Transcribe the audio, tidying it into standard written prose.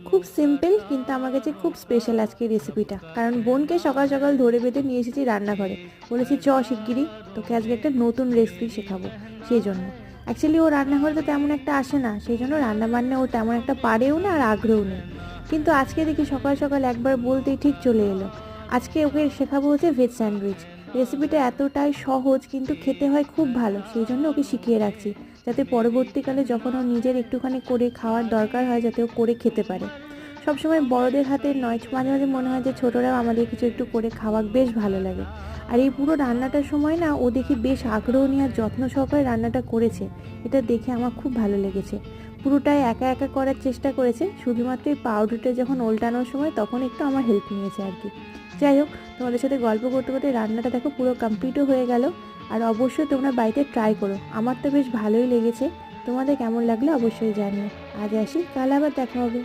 খুব সিম্পল কিন্তু আমার কাছে খুব স্পেশাল আজকে রেসিপিটা, কারণ বোনকে সকাল সকাল ধরে বেঁধে নিয়ে এসেছি রান্নাঘরে। বলেছি চ শিগগিরই তোকে আজকে একটা নতুন রেসিপি শেখাবো। সেই জন্য অ্যাকচুয়ালি ও রান্নাঘরে তো তেমন একটা আসে না, সেই জন্য রান্না বান্না ও তেমন একটা পারেও না আর আগ্রহ নেই। কিন্তু আজকে দেখি সকাল সকাল একবার বলতেই ঠিক চলে এলো। আজকে ওকে শেখাবো হচ্ছে ভেজ স্যান্ডউইচ। রেসিপিটা এতটাই সহজ কিন্তু খেতে হয় খুব ভালো, সেই জন্য ওকে শিখিয়ে রাখছি, যাতে পরবর্তীকালে যখন ও নিজের একটুখানি করে খাওয়ার দরকার হয় যাতে ও করে খেতে পারে। সবসময় বড়দের হাতে নয়, মাঝে মাঝে মনে হয় যে ছোটরাও আমাদের কিছু একটু করে খাওয়া বেশ ভালো লাগে। আর এই পুরো রান্নাটার সময় না ও দেখি বেশ আগ্রহ নিয়ে আর যত্ন সহকারে রান্নাটা করেছে। এটা দেখে আমার খুব ভালো লেগেছে। পুরোটাই একা একা করার চেষ্টা করেছে, শুধুমাত্র এই পাউরুটিটা যখন ওল্টানোর সময় তখন একটু আমার হেল্প নিয়েছে আর কি। যাই হোক, তোমাদের সাথে গল্প করতে করতে রান্নাটা দেখো পুরো কমপ্লিটও হয়ে গেল। আর অবশ্যই তোমরা বাড়িতে ট্রাই করো, আমার তো বেশ ভালোই লেগেছে। তোমাদের কেমন লাগলো অবশ্যই জানিও। আজ আসি, কাল আবার দেখা হবে।